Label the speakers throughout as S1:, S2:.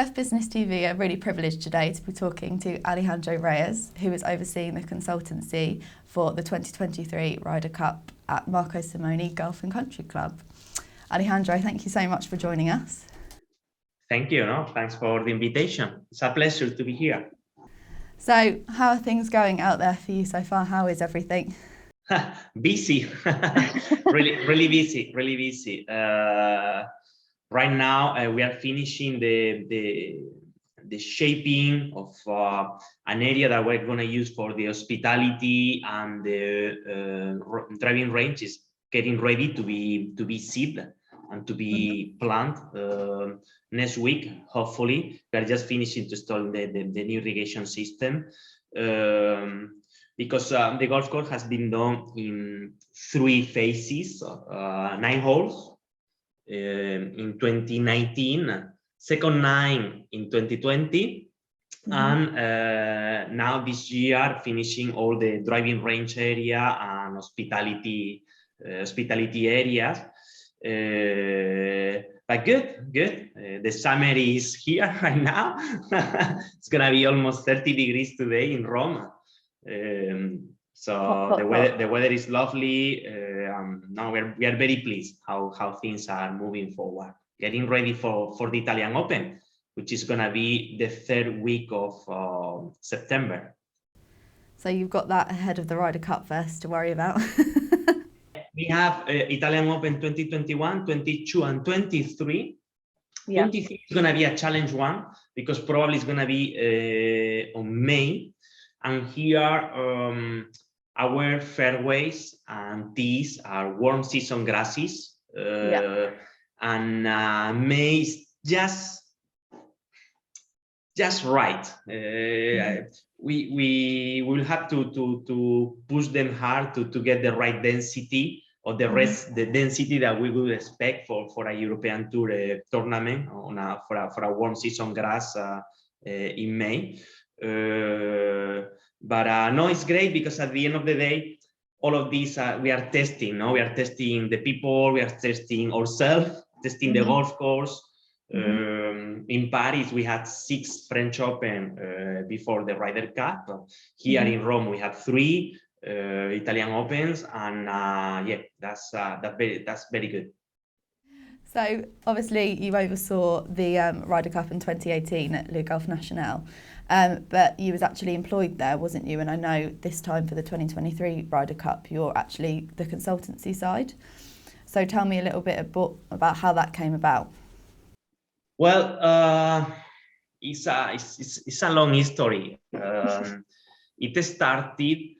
S1: Turf Business TV are really privileged today to be talking to Alejandro Reyes, who is overseeing the consultancy for the 2023 Ryder Cup at Marco Simone Golf and Country Club. Alejandro, thank you so much for joining us.
S2: Thank you. Thanks for the invitation. It's a pleasure to be here.
S1: So, how are things going out there for you so far? How is everything?
S2: Busy, really busy. Right now, we are finishing the shaping of an area that we're going to use for the hospitality, and the driving range is getting ready to be seeded and to be planted next week. Hopefully, we are just finishing to install the new irrigation system. Because the golf course has been done in 3 phases, 9 holes in 2019, second 9 in 2020, and now this year finishing all the driving range area and hospitality areas. But good. The summer is here right now. It's gonna be almost 30 degrees today in Rome. So the weather is lovely. Now we are very pleased how things are moving forward, getting ready for the Italian Open, which is going to be the 3rd week of September.
S1: So you've got that ahead of the Ryder Cup first to worry about.
S2: We have Italian Open 2021, 22 and 23. Yeah. 23 is going to be a challenge one, because probably it's going to be on May. And here, our fairways and tees are warm season grasses, and May is just right. We will have to push them hard to get the right density, or the density that we would expect for a European Tour tournament for a warm season grass in May. But no, it's great, because at the end of the day, all of these we are testing. We are testing the people, we are testing ourselves, testing the golf course. In Paris, we had 6 French Open before the Ryder Cup. Here in Rome, we have 3 Italian Opens, and that's very good.
S1: So obviously you oversaw the Ryder Cup in 2018 at Le Golf National, but you was actually employed there, wasn't you? And I know this time for the 2023 Ryder Cup, you're actually the consultancy side. So tell me a little bit about how that came about.
S2: Well, it's a long history. It started,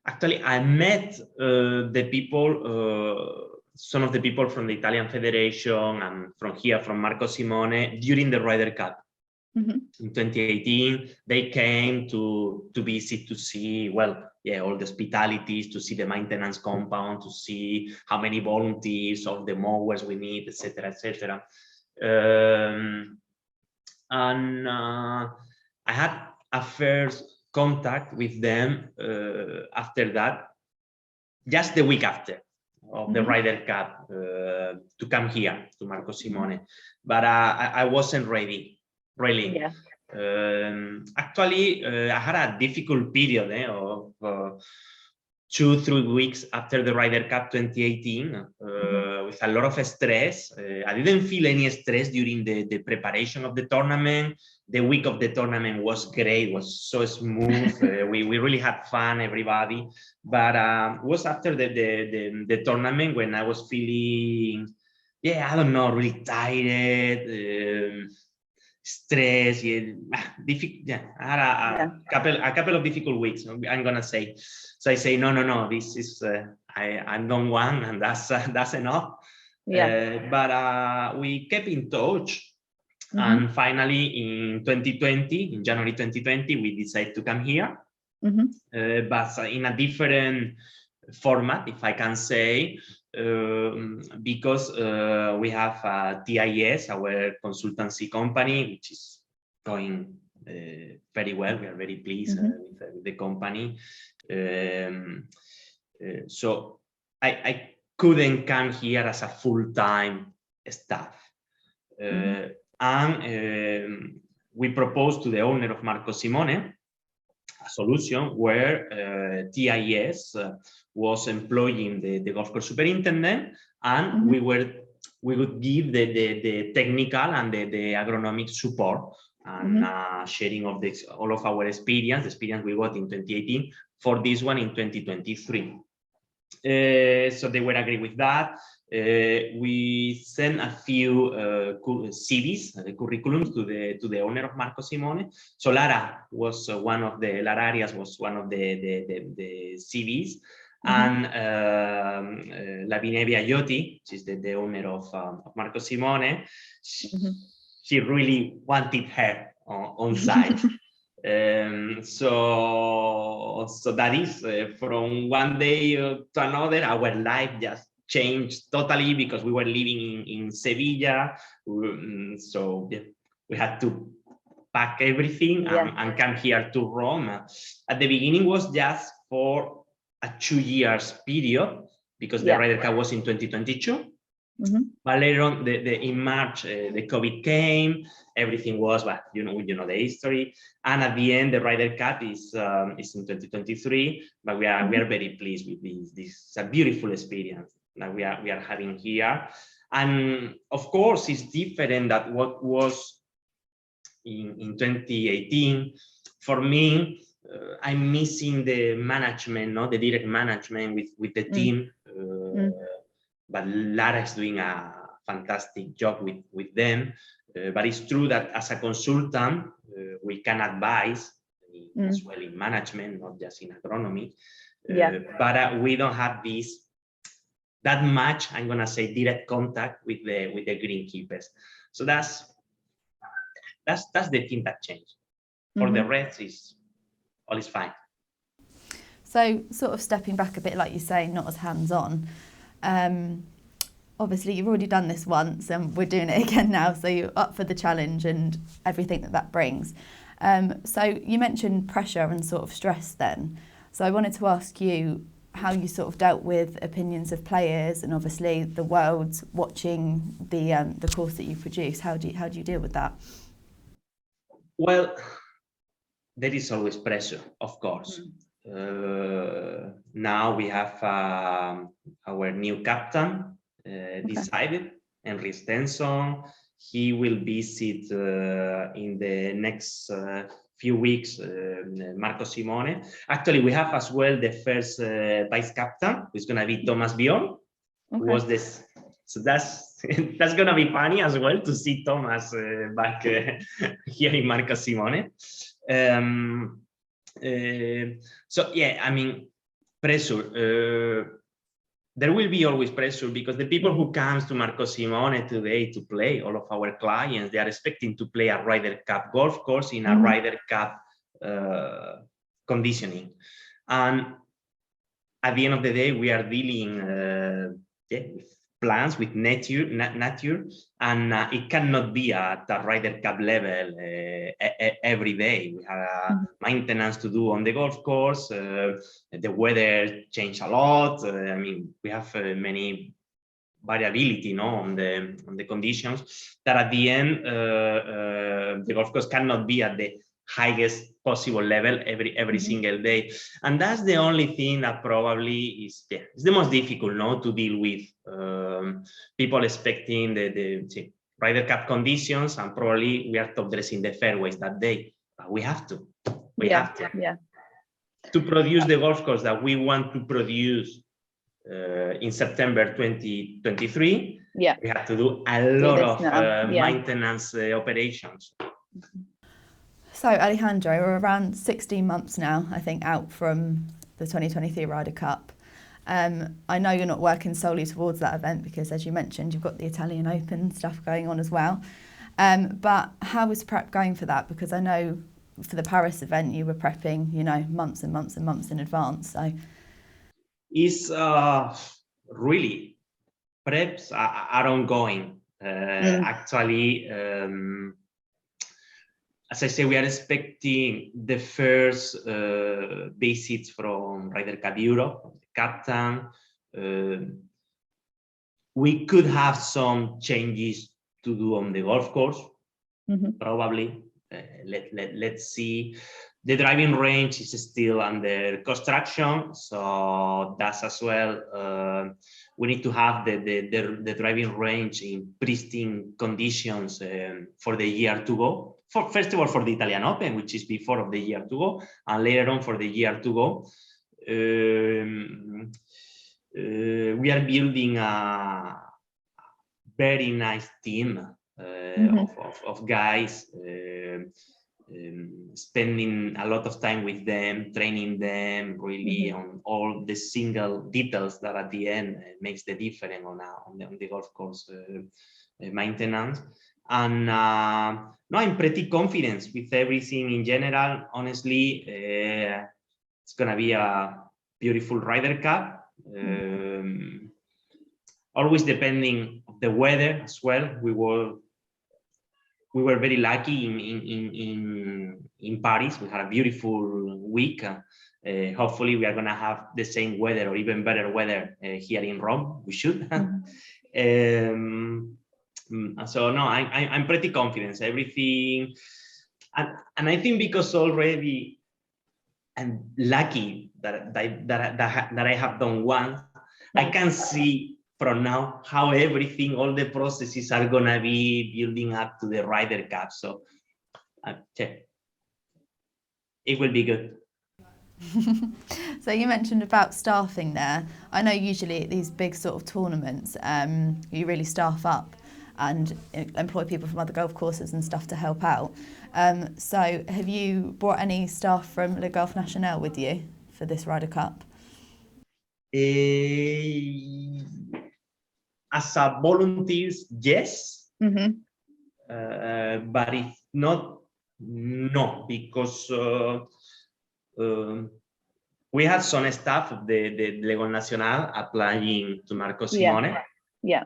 S2: actually, I met the people, some of the people from the Italian Federation and from here, from Marco Simone, during the Ryder Cup. In 2018, they came to visit, to see, all the hospitalities, to see the maintenance compound, to see how many volunteers of the mowers we need, etc., etc. And I had a first contact with them after that, just the week after of the Ryder Cup, to come here to Marco Simone, but I wasn't ready, really. Yeah. Actually, I had a difficult period of 2-3 weeks after the Ryder Cup 2018, with a lot of stress. I didn't feel any stress during the preparation of the tournament. The week of the tournament was great, was so smooth. We really had fun, everybody. But it was after the tournament when I was feeling, I don't know, really tired, stress. I had a couple of difficult weeks, I'm gonna say. So I say, no, this is I'm done one, and that's enough. But we kept in touch. And finally, in 2020, in January 2020, we decided to come here, but in a different format, if I can say, because we have T.A.S, our consultancy company, which is going very well. We are very pleased with the company. So I couldn't come here as a full-time staff. And we proposed to the owner of Marco Simone a solution where T.A.S. was employing the golf course superintendent, and we would give the technical and the agronomic support and sharing of all of our experience we got in 2018 for this one in 2023. So they were agree with that. We sent a few CVs, the curriculums to the owner of Marco Simone. So Lara was one of the Arias was one of the CVs, and Lavinia Biagiotti, which is the owner of Marco Simone, she really wanted her on site. So that is from one day to another, our life just changed totally because we were living in Sevilla. So yeah, we had to pack everything and come here to Rome. At the beginning was just for a 2 years period because the Ryder Cup was in 2022. But later on, in March, the COVID came. Everything was, but you know the history. And at the end, the Ryder Cup is in 2023. But we are very pleased with this. This is a beautiful experience that we are having here. And of course, it's different than what was in 2018. For me, I'm missing the management, the direct management with the team. But Lara is doing a fantastic job with them. But it's true that as a consultant, we can advise as well in management, not just in agronomy. But we don't have that much, I'm gonna say, direct contact with the greenkeepers. So that's the thing that changed. For the rest, all is fine.
S1: So sort of stepping back a bit, like you say, not as hands-on. Obviously you've already done this once and we're doing it again now, so you're up for the challenge and everything that brings. So you mentioned pressure and sort of stress then. So I wanted to ask you how you sort of dealt with opinions of players and obviously the world watching the course that you produce. How do you deal with that?
S2: Well, there is always pressure, of course. Now we have our new captain decided, Henry Stenson. He will visit in the next few weeks Marco Simone. Actually, we have as well the first vice captain, who's going to be Thomas Bjorn. Who was this? So that's going to be funny as well to see Thomas back here in Marco Simone. So yeah, I mean, pressure. There will be always pressure because the people who comes to Marco Simone today to play, all of our clients, they are expecting to play a Ryder Cup golf course in a Ryder Cup conditioning. And at the end of the day, we are dealing with plants, with nature, and it cannot be at the Ryder Cup level every day. We have maintenance to do on the golf course. The weather changed a lot. I mean, we have many variability, on the conditions. That at the end, the golf course cannot be at the highest possible level every single day, and that's the only thing that probably is the most difficult, to deal with. People expecting the Ryder Cup conditions, and probably we are top dressing the fairways that day. But we have to. To produce the golf course that we want to produce in September 2023. We have to do a lot of maintenance operations.
S1: So Alejandro, we're around 16 months now, I think, out from the 2023 Ryder Cup. I know you're not working solely towards that event because, as you mentioned, you've got the Italian Open stuff going on as well. But how is prep going for that? Because I know for the Paris event you were prepping, months and months and months in advance. So
S2: it's really, preps are ongoing. Actually, as I say, we are expecting the first visits from Ryder Cup Europe, the captain. We could have some changes to do on the golf course, probably. let's see. The driving range is still under construction, so that's as well. We need to have the driving range in pristine conditions for the year to go. First of all, for the Italian Open, which is before of the year to go, and later on for the year to go. We are building a very nice team of guys. Spending a lot of time with them, training them really on all the single details that at the end makes the difference on the golf course maintenance. And no, I'm pretty confident with everything in general. Honestly, it's gonna be a beautiful Ryder Cup. Always depending on the weather as well. We were very lucky in Paris. We had a beautiful week. Hopefully, we are going to have the same weather or even better weather here in Rome. We should. So no, I'm pretty confident. Everything, and I think because already I'm lucky that I have done one. I can see from now how everything, all the processes are gonna be building up to the Ryder Cup. So it will be good.
S1: So you mentioned about staffing there. I know usually at these big sort of tournaments, you really staff up and employ people from other golf courses and stuff to help out. So have you brought any staff from Le Golf National with you for this Ryder Cup?
S2: As a volunteers, yes. But if not, no, because we had some staff of the Le Golf National applying to Marco Simone.
S3: Yeah.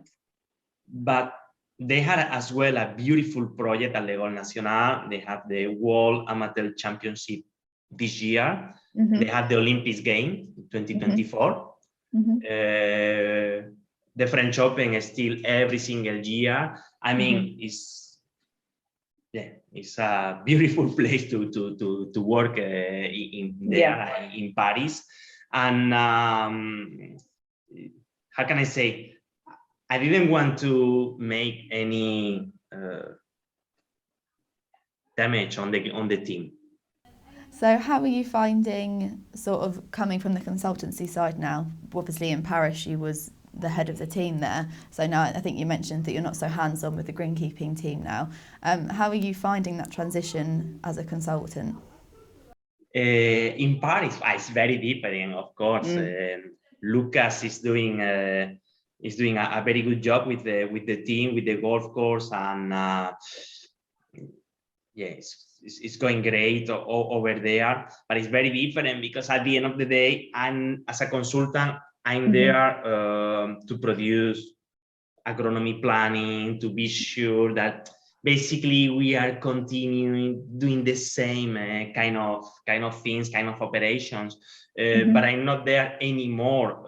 S2: But they had as well a beautiful project at Le Golf National. They have the World Amateur Championship this year. They had the Olympics game in 2024. The French Open is still every single year. I mean, it's a beautiful place to work in Paris. And how can I say? I didn't want to make any damage on the team.
S1: So how are you finding sort of coming from the consultancy side now? Obviously in Paris you was the head of the team there. So now I think you mentioned that you're not so hands-on with the greenkeeping team now. How are you finding that transition as a consultant?
S2: In Paris, it's very different, of course. Lucas is doing a very good job with the team, with the golf course, and it's going great over there. But it's very different because at the end of the day, as a consultant, I'm there to produce agronomy planning, to be sure that basically we are continuing doing the same kind of things, kind of operations. But I'm not there anymore,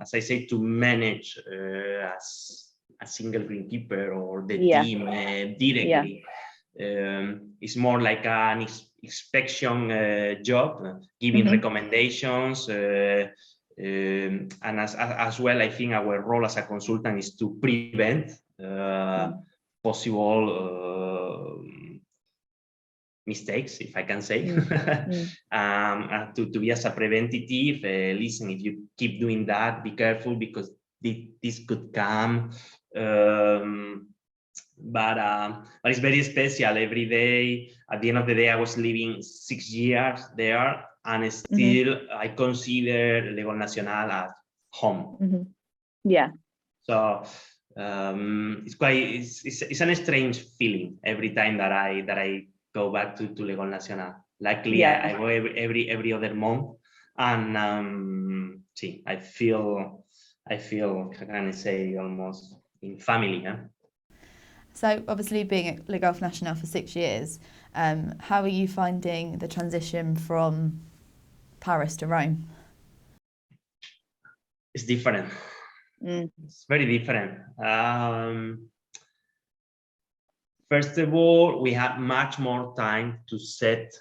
S2: as I say, to manage as a single greenkeeper or the team directly. It's more like an inspection job, giving recommendations. And as well, I think our role as a consultant is to prevent possible mistakes, if I can say, to be as a preventative. Listen, if you keep doing that, be careful because this could come. But it's very special every day. At the end of the day, I was living 6 years there, and still I consider Le Golf National as home.
S3: Yeah.
S2: So it's a strange feeling every time that I go back to Le Golf National. Luckily, I go every other month, and I feel how can I say, almost in family.
S1: So obviously being at Le Golf National for 6 years, how are you finding the transition from Paris to Rome?
S2: It's different. It's very different. First of all, we had much more time to set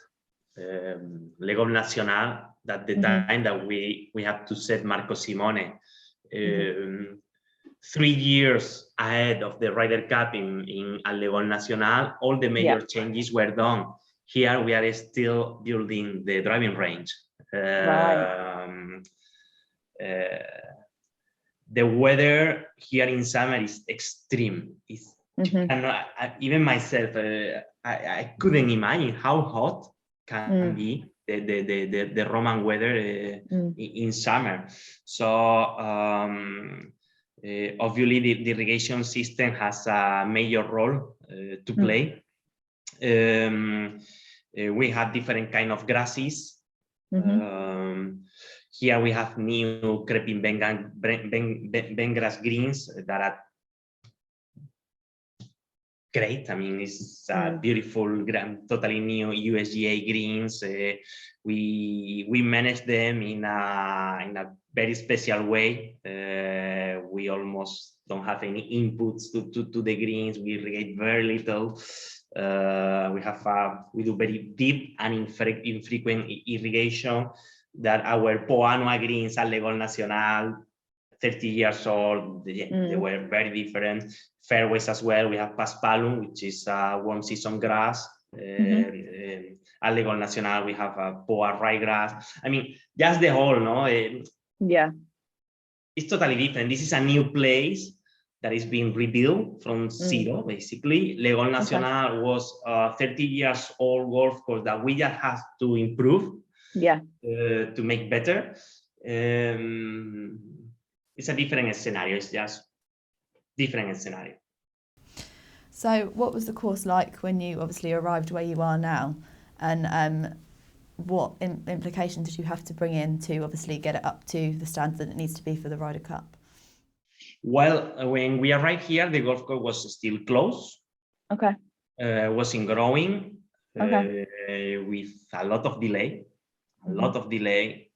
S2: Le Golf National at the time that we have to set Marco Simone. 3 years ahead of the Ryder Cup in Le Golf National, all the major changes were done. Here we are still building the driving range. The weather here in summer is extreme. Even myself, I couldn't imagine how hot can be the Roman weather in summer. So obviously the irrigation system has a major role to play. We have different kind of grasses. Here we have new creeping bentgrass greens that are great. I mean, it's beautiful, totally new USGA greens. We manage them in a very special way. We almost don't have any inputs to the greens. We irrigate very little. We do very deep and infrequent irrigation. That our Poanoa greens at Le Golf Nacional, 30 years old, they were very different. Fairways as well. We have Paspalum, which is warm season grass. At Le Golf Nacional, we have Poa ryegrass. I mean, just the whole, no? It's totally different. This is a new place that is being rebuilt from zero, basically. Le Golf Nacional was a 30 years old golf course that we just have to improve. To make better. It's a different scenario. It's just different scenario.
S1: So what was the course like when you obviously arrived where you are now, and what implications did you have to bring in to obviously get it up to the standard that it needs to be for the Ryder Cup?
S2: Well, when we arrived here, the golf course was still closed. Wasn't growing. With a lot of delay.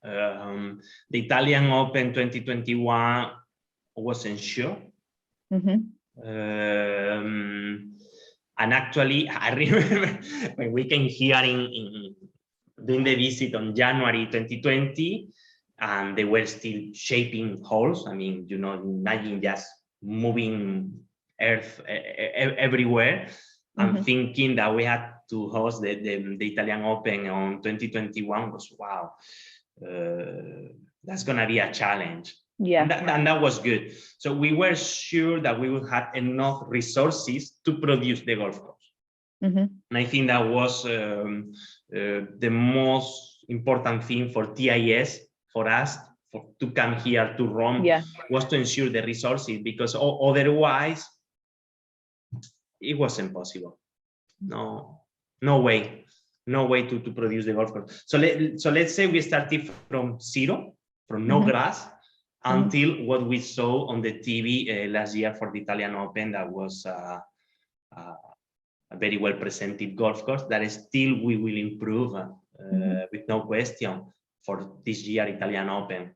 S2: The Italian Open 2021 wasn't sure. And actually, I remember when we came here doing the visit on January 2020, and they were still shaping holes. I mean, you know, imagine just moving earth everywhere. I'm thinking that we had to host the Italian Open on 2021 was, wow, that's gonna be a challenge. And that was good. So we were sure that we would have enough resources to produce the golf course. And I think that was the most important thing for T.A.S, for us, to come here to Rome, was to ensure the resources, because otherwise it was impossible. No way to produce the golf course. So let's say we started from zero, from no grass, until what we saw on the TV last year for the Italian Open. That was a very well presented golf course that still we will improve with no question for this year Italian Open.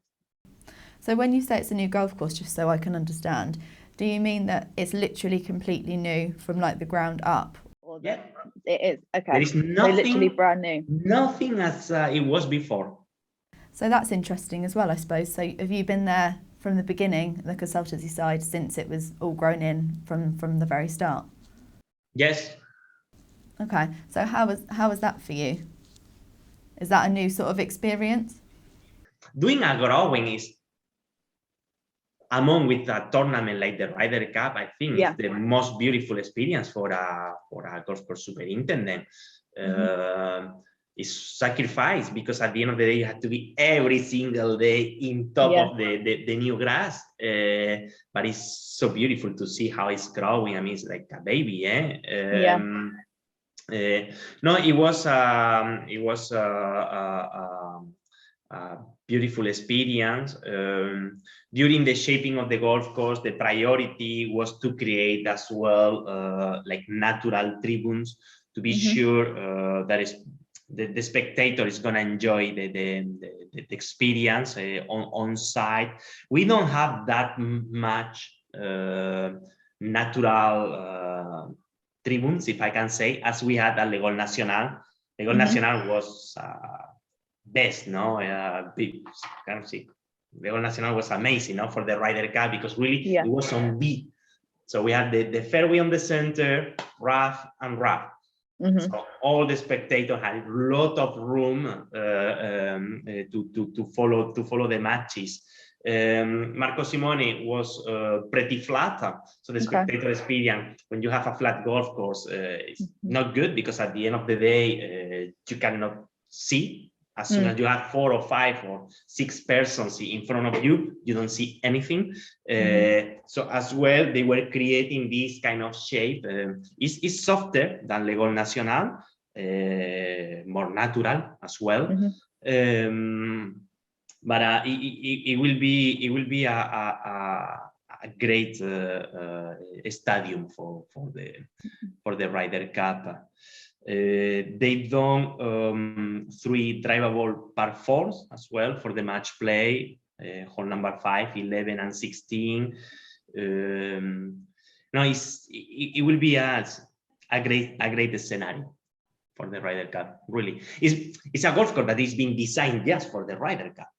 S1: So when you say it's a new golf course, just so I can understand, do you mean that it's literally completely new from like the ground up?
S2: Yeah,
S1: it is. Okay.
S2: There is nothing,
S1: so literally brand new.
S2: Nothing as it was before.
S1: So that's interesting as well, I suppose. So have you been there from the beginning, the consultancy side, since it was all grown in from the very start?
S2: Yes.
S1: Okay. So how was that for you? Is that a new sort of experience? Doing
S2: agrowing is, among with a tournament like the Ryder Cup, I think it's the most beautiful experience for a golf course superintendent. It's sacrifice, because at the end of the day you have to be every single day in top of the new grass. But it's so beautiful to see how it's growing. I mean, it's like a baby, no, it was a beautiful experience. During the shaping of the golf course, the priority was to create as well like natural tribunes, to be sure that the spectator is going to enjoy the experience on site. We don't have that much natural tribunes, if I can say, as we had at L'École Nationale. L'École Nationale was best, no? Big, kind of see. L'École Nationale was amazing, no, for the Ryder Cup, because really it was on B. So we had the fairway on the center, rough and rough. So all the spectators had a lot of room to follow the matches. Marco Simone was pretty flat, so the spectator experience when you have a flat golf course is not good, because at the end of the day you cannot see. As soon as you have 4 or 5 or 6 persons in front of you, you don't see anything. So as well, they were creating this kind of shape. It's softer than L'École Nationale, more natural as well. But it will be a great stadium for the Ryder Cup. They've done 3 drivable par 4s as well for the match play, hole number 5, 11, and 16. No, it will be a great scenario for the Ryder Cup. Really, it's a golf course that is being designed just for the Ryder Cup.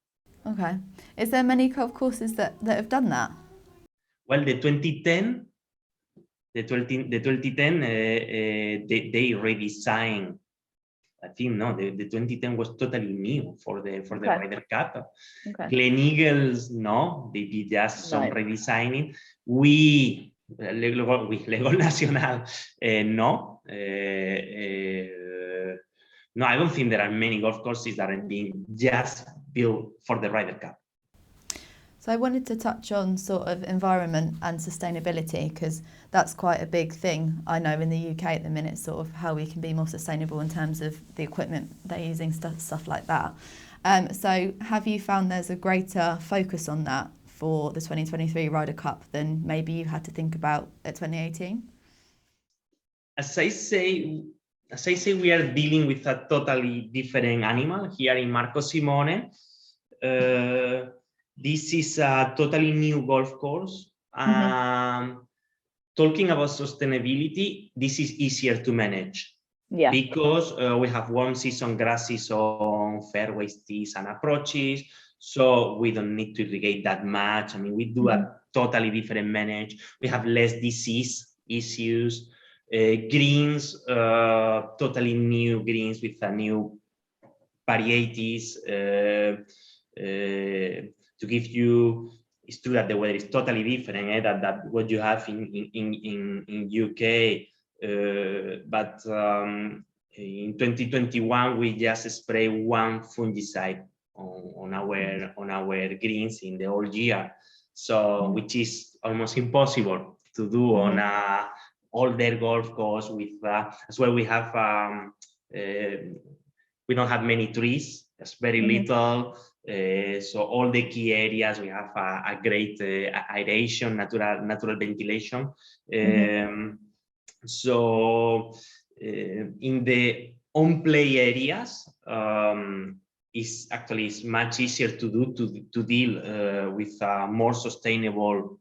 S1: Okay, is there many golf courses that have done that?
S2: Well, the 2010. The 2010, they redesigned. I think the 2010 was totally new for the Ryder Cup. Gleneagles, no, they did just some redesigning. L'École Nationale, no. No, I don't think there are many golf courses that are being just built for the Ryder Cup.
S1: So I wanted to touch on sort of environment and sustainability, because that's quite a big thing, I know, in the UK at the minute, sort of how we can be more sustainable in terms of the equipment they're using, stuff like that. So have you found there's a greater focus on that for the 2023 Ryder Cup than maybe you had to think about at 2018?
S2: As I say, we are dealing with a totally different animal here in Marco Simone. This is a totally new golf course. Talking about sustainability, this is easier to manage because we have warm season grasses on fairways, tees, and approaches, so we don't need to irrigate that much. I mean, we do a totally different manage. We have less disease issues. Greens, totally new greens with a new varieties. To give you, it's true that the weather is totally different that what you have in UK, but in 2021 we just spray 1 fungicide on our greens in the whole year, so which is almost impossible to do on a older golf course with as well. We have we don't have many trees, it's very little. So all the key areas we have a great aeration, natural ventilation. So in the on-play areas, it's much easier to deal with a more sustainable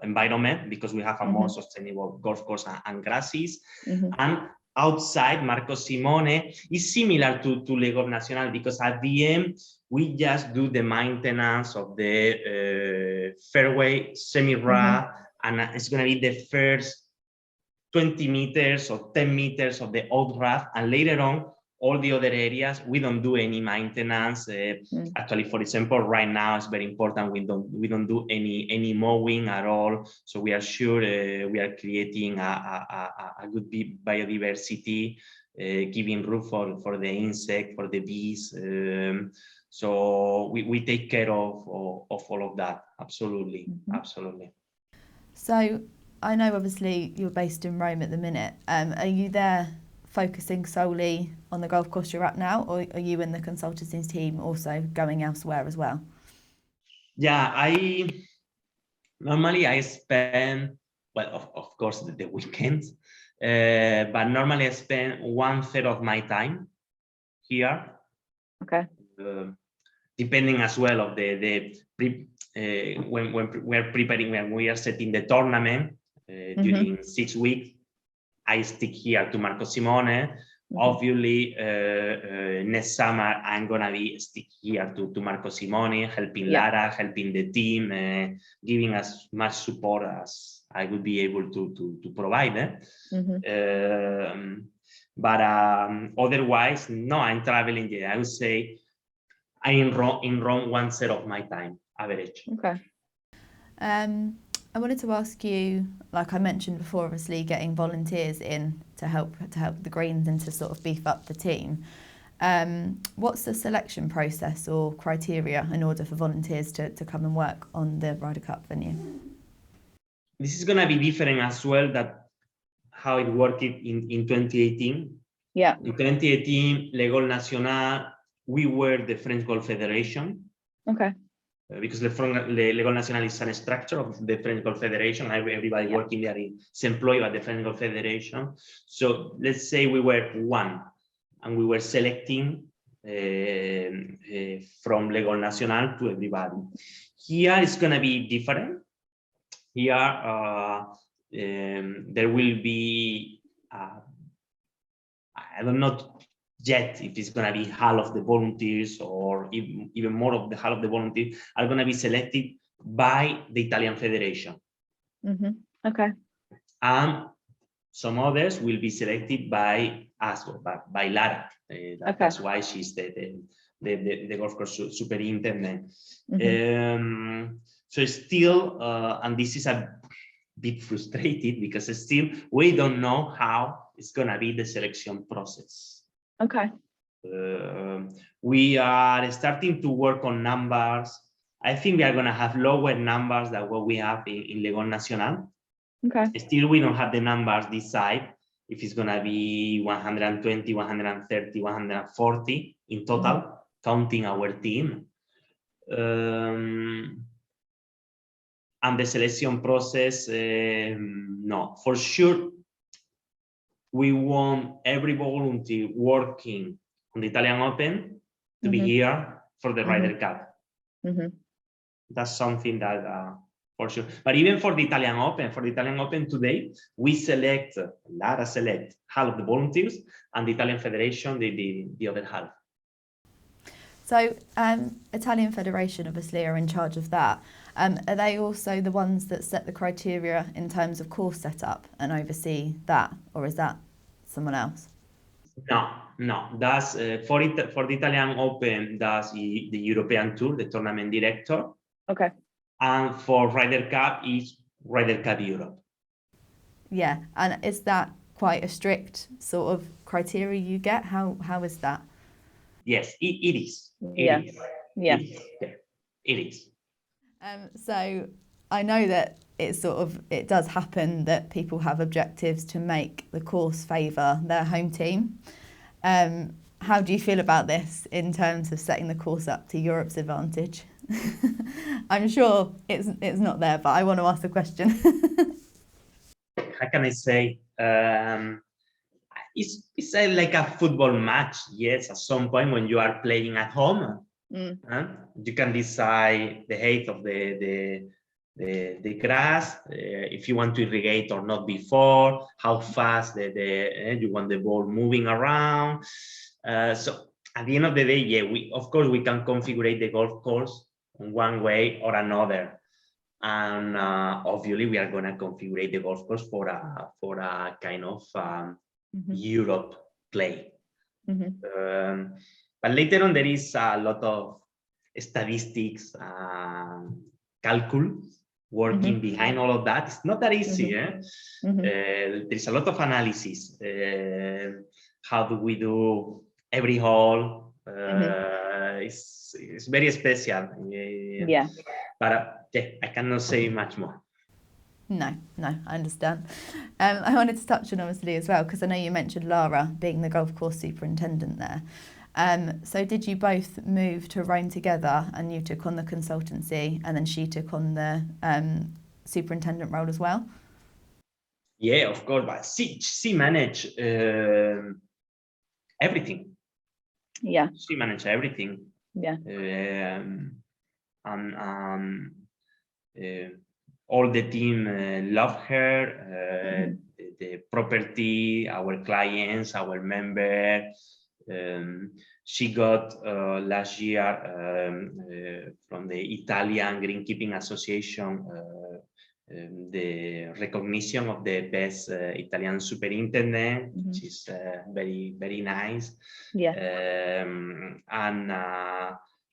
S2: environment, because we have a more sustainable golf course and grasses. And outside, Marco Simone is similar to L'École Nationale, because at the end we just do the maintenance of the fairway, semi-rough, and it's going to be the first 20 meters or 10 meters of the old rough, and later on all the other areas we don't do any maintenance. Actually, for example, right now it's very important, we don't do any mowing at all, so we are sure we are creating a good biodiversity, giving room for the insect, for the bees. So we take care of all of that. Absolutely. Absolutely.
S1: So I know obviously you're based in Rome at the minute. Are you there focusing solely on the golf course you're at now, or are you and the consultancy team also going elsewhere as well?
S2: Yeah, normally I spend, well, of course the weekends, but normally I spend 1/3 of my time here. Okay. Depending as well of when we're preparing, when we are setting the tournament during 6 weeks, I stick here to Marco Simone. Obviously, next summer, I'm going to be stick here to Marco Simone, helping Lara, helping the team, giving as much support as I would be able to provide. But otherwise, no, I'm traveling. Yeah, I would say I'm in Rome 1/3 of my time, average.
S1: Okay. I wanted to ask you, like I mentioned before, obviously getting volunteers in to help the Greens and to sort of beef up the team. What's the selection process or criteria in order for volunteers to come and work on the Ryder Cup venue?
S2: This is going to be different as well that how it worked in 2018.
S1: Yeah.
S2: In 2018, L'École Nationale, we were the French Golf Federation.
S1: Okay.
S2: Because L'École Nationale is a structure of the French Golf Federation. Everybody working there is employed by the French Golf Federation. So let's say we were one, and we were selecting from L'École Nationale to everybody. Here it's going to be different. Here there will be, I don't know yet if it's going to be half of the volunteers or even more of the half of the volunteers are going to be selected by the Italian Federation.
S1: Okay.
S2: And some others will be selected by us, by Lara. That's why she's the golf course superintendent. So still, and this is a bit frustrated because still we don't know how it's going to be the selection process.
S1: Okay.
S2: We are starting to work on numbers. I think we are going to have lower numbers than what we have in L'École Nationale.
S1: Okay.
S2: Still, we don't have the numbers this side, if it's going to be 120, 130, 140 in total, counting our team. And the selection process, no, for sure, we want every volunteer working on the Italian Open to be here for the Ryder Cup. That's something that for sure. But even for the Italian Open today, we select, Lara select half of the volunteers and the Italian Federation, the other half.
S1: So Italian Federation obviously are in charge of that. Are they also the ones that set the criteria in terms of course setup and oversee that, or is that someone else?
S2: No. That's for the Italian Open. That's the European Tour, the tournament director.
S1: Okay.
S2: And for Ryder Cup is Ryder Cup Europe. Yeah,
S1: and is that quite a strict sort of criteria you get? How is that?
S2: Yes, it is. It is.
S1: So I know that it does happen that people have objectives to make the course favour their home team. How do you feel about this in terms of setting the course up to Europe's advantage? I'm sure it's not there, but I want to ask the question.
S2: How can I say? It's like a football match. Yes, at some point when you are playing at home, you can decide the height of the grass, if you want to irrigate or not before, how fast you want the ball moving around. So at the end of the day, of course we can configure the golf course in one way or another, and obviously we are going to configure the golf course for a kind of Europe play. But later on there is a lot of statistics, calculus working behind all of that. It's not that easy. There's a lot of analysis. How do we do every hole? It's very special. But I cannot say much more.
S1: No, I understand. I wanted to touch on obviously as well, because I know you mentioned Lara being the golf course superintendent there. So did you both move to Rome together, and you took on the consultancy and then she took on the superintendent role as well?
S2: Yeah, of course, but she managed everything.
S1: Yeah.
S2: She managed everything.
S1: Yeah.
S2: All the team loved her. the property, our clients, our members. She got last year from the Italian Greenkeeping Association the recognition of the best Italian superintendent, which is very, very nice.
S3: Yeah.
S2: And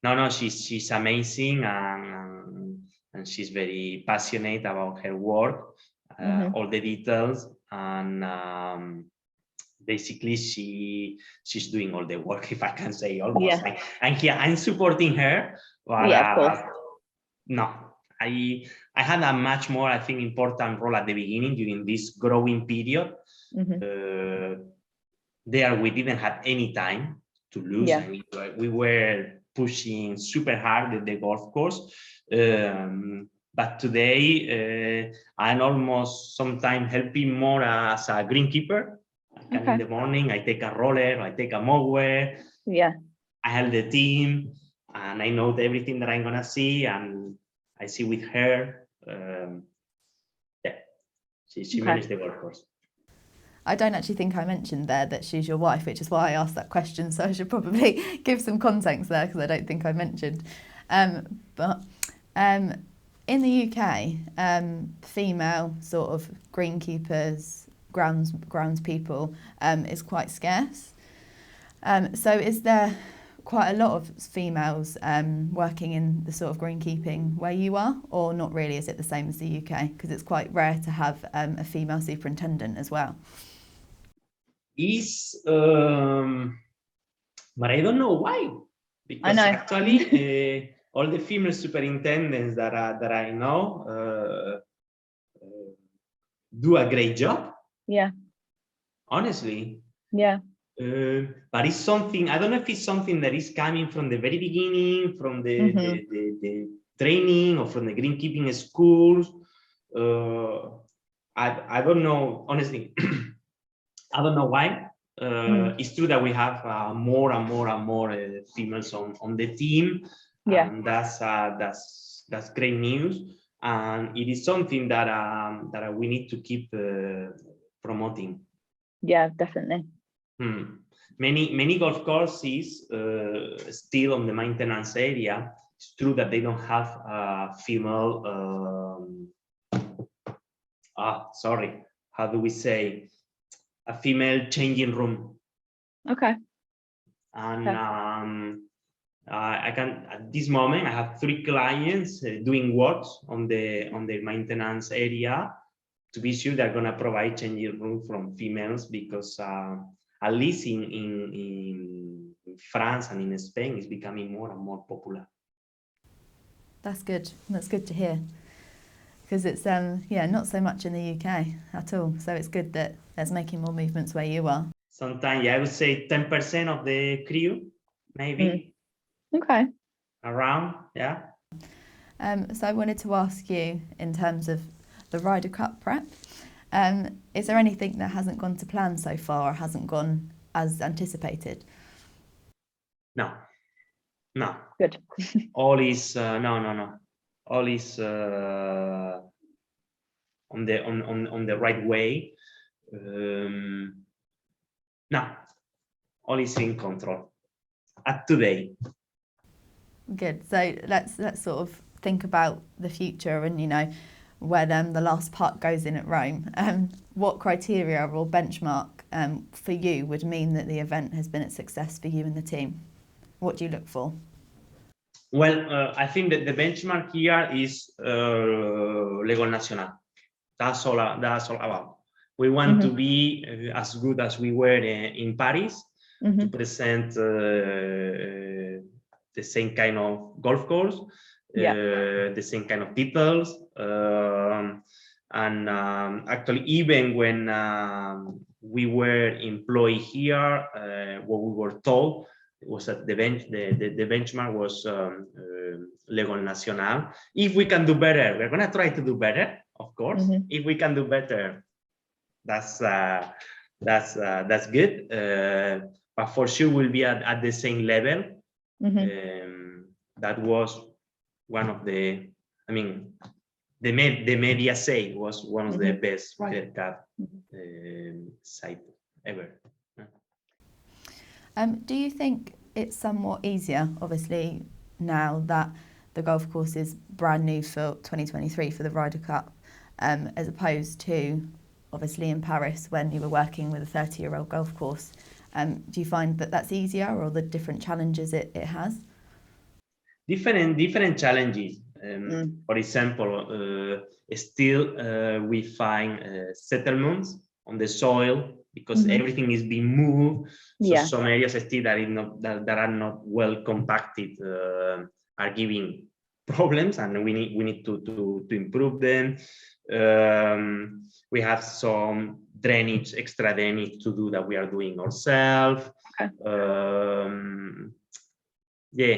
S2: no, she's amazing, and she's very passionate about her work, all the details, and basically she's doing all the work, if I can say, almost.
S3: Yeah.
S2: And here I'm supporting her, but
S3: Yeah, of course.
S2: no, I had a much more, I think, important role at the beginning during this growing period. There we didn't have any time to lose.
S3: Yeah.
S2: I mean, we were pushing super hard at the golf course. But today I'm almost sometimes helping more as a greenkeeper. I come in the morning, I take a roller, I take a mower.
S3: Yeah.
S2: I help the team, and I know everything that I'm gonna see, and I see with her. Yeah, she managed the golf course.
S1: I don't actually think I mentioned there that she's your wife, which is why I asked that question. So I should probably give some context there, because I don't think I mentioned. But in the UK, female sort of greenkeepers, grounds people is quite scarce. So is there quite a lot of females working in the sort of greenkeeping where you are, or not really? Is it the same as the UK? Because it's quite rare to have a female superintendent as well.
S2: But I don't know why, because actually all the female superintendents that I know do a great job.
S3: Yeah.
S2: Honestly.
S3: Yeah.
S2: But it's something, I don't know if it's something that is coming from the very beginning, from the training, or from the greenkeeping schools. I don't know, honestly. I don't know why. It's true that we have more and more females on the team.
S3: Yeah.
S2: And that's great news. And it is something that we need to keep promoting.
S3: Yeah, definitely.
S2: Many golf courses still on the maintenance area. It's true that they don't have a female. Sorry. How do we say? A female changing room.
S3: Okay.
S2: And I can, at this moment, I have 3 clients doing works on the maintenance area to be sure they're gonna provide changing room from females, because at least in France and in Spain, it's becoming more and more popular.
S1: That's good. That's good to hear. Because it's not so much in the UK at all. So it's good that there's making more movements where you are.
S2: Sometimes, I would say 10% of the crew, maybe.
S3: Okay.
S2: Around, yeah.
S1: So I wanted to ask you, in terms of the Ryder Cup prep, is there anything that hasn't gone to plan so far, or hasn't gone as anticipated?
S2: No.
S3: Good.
S2: All is no. All is on the right way. No, all is in control at today.
S1: Good. So let's sort of think about the future, and when the last putt goes in at Rome. What criteria or benchmark for you would mean that the event has been a success for you and the team? What do you look for?
S2: Well, I think that the benchmark here is Legal Nacional. That's all about. We want to be as good as we were in Paris, to present the same kind of golf course, the same kind of details. And actually, even when we were employed here, what we were told was that the benchmark was Legal Nacional. If we can do better, we're gonna try to do better, of course. If we can do better, that's good. But for sure, we'll be at the same level. That was one of the. I mean, the media say was one of the best Ryder Cup site ever.
S1: Do you think it's somewhat easier, obviously, now that the golf course is brand new for 2023 for the Ryder Cup, as opposed to obviously in Paris when you were working with a 30-year-old golf course? Do you find that that's easier, or the different challenges it has?
S2: Different challenges. For example, still we find settlements on the soil because everything is being moved. So some areas still that are not well compacted are giving problems, and we need to improve them. We have some drainage, extra drainage to do that we are doing ourselves. Yeah,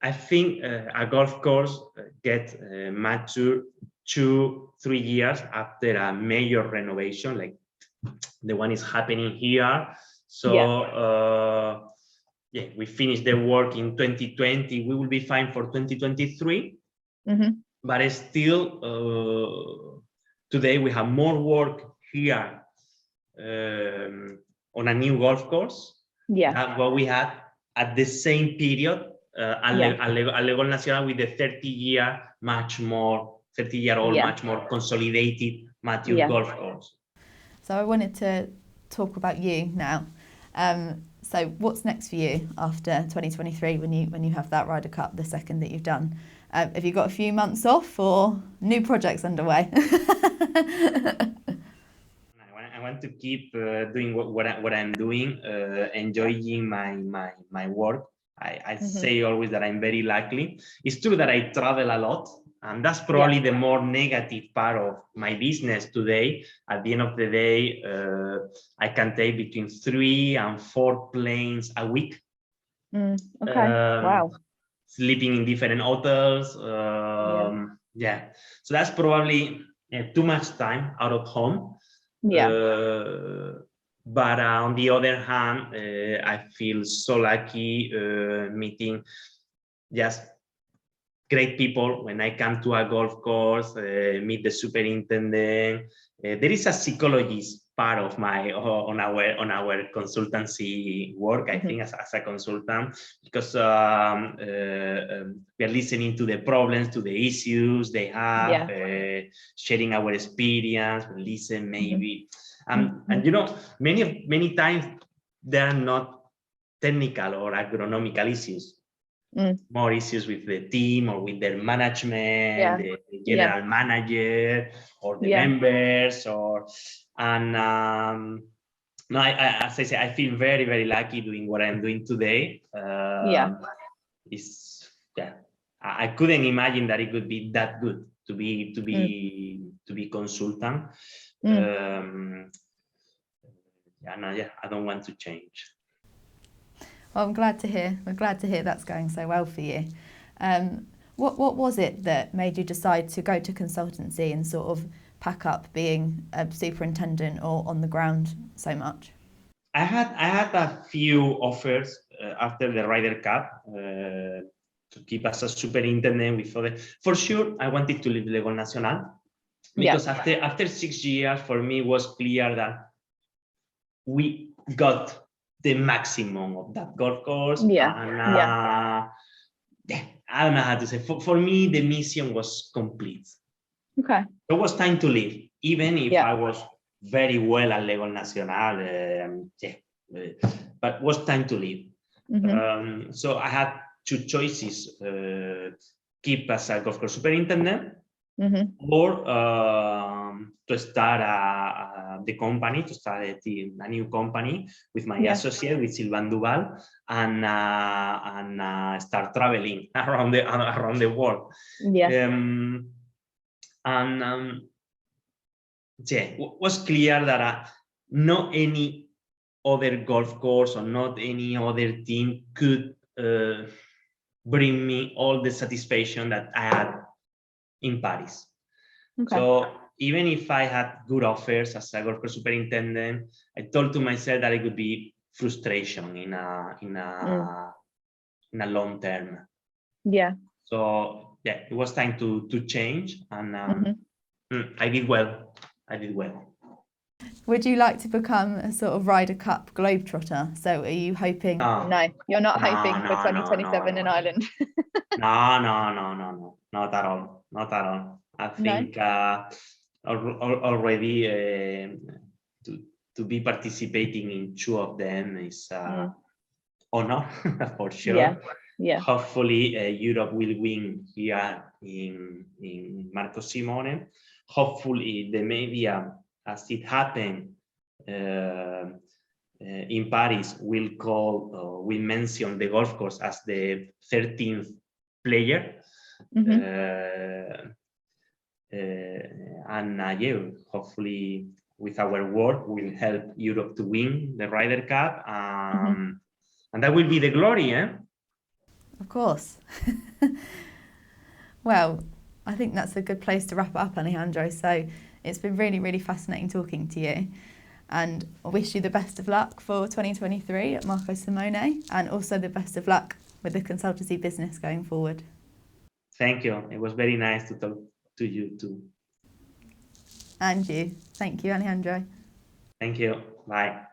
S2: I think a golf course gets mature 2-3 years after a major renovation, like the one is happening here. So yeah, we finished the work in 2020. We will be fine for 2023. But still, today we have more work here on a new golf course than what we had at the same period at Legal Nacional with the 30-year, much more 30-year-old, much more consolidated, mature golf course.
S1: So I wanted to talk about you now. So what's next for you after 2023 when you have that Ryder Cup, the second that you've done? Have you got a few months off or new projects underway?
S2: I want to keep doing what I'm doing, enjoying my work. I say always that I'm very lucky. It's true that I travel a lot, and that's probably the more negative part of my business today. At the end of the day, I can take between 3 and 4 planes a week.
S3: Wow.
S2: Sleeping in different hotels. So that's probably too much time out of home. But on the other hand, I feel so lucky meeting just great people when I come to a golf course, meet the superintendent. There is a psychologist part of my on our consultancy work, I think, as a consultant, because we are listening to the problems, to the issues they have, sharing our experience, listen maybe, and you know, many times they are not technical or agronomical issues. More issues with the team or with their management, the general manager or the members, and no, as I say, I feel very, very lucky doing what I'm doing today. I couldn't imagine that it could be that good to be consultant. I don't want to change.
S1: Well, I'm glad to hear. I'm glad to hear that's going so well for you. What was it that made you decide to go to consultancy and sort of pack up being a superintendent or on the ground so much?
S2: I had a few offers after the Ryder Cup to keep as a superintendent with other. For sure, I wanted to leave Legal Nacional because after 6 years, for me, it was clear that we got the maximum of that golf course. I don't know how to say. For me, the mission was complete.
S3: Okay.
S2: It was time to leave, even if I was very well at Legal Nacional. But it was time to leave. So I had 2 choices: keep as a golf course superintendent, or to start the company, to start a new company with my associate, with Sylvain Duval, and start traveling around the world. It was clear that not any other golf course or not any other team could bring me all the satisfaction that I had in Paris. So even if I had good offers as a golf course superintendent, I told to myself that it would be frustration in a long term. So yeah, it was time to change, and I did well.
S1: Would you like to become a sort of Ryder Cup globetrotter? So are you hoping?
S3: No, you're not hoping for
S2: no,
S3: 2027 in Ireland.
S2: No, not at all. I think already to be participating in two of them is honor for sure.
S3: Yeah.
S2: Hopefully Europe will win here in Marco Simone. Hopefully the media, as it happened in Paris, will mention the golf course as the 13th player. Hopefully with our work we'll help Europe to win the Ryder Cup, and that will be the glory, eh?
S1: Of course. Well, I think that's a good place to wrap it up, Alejandro. So it's been really, really fascinating talking to you, and I wish you the best of luck for 2023 at Marco Simone, and also the best of luck with the consultancy business going forward.
S2: Thank you. It was very nice to talk to you too.
S1: And you. Thank you, Alejandro.
S2: Thank you. Bye.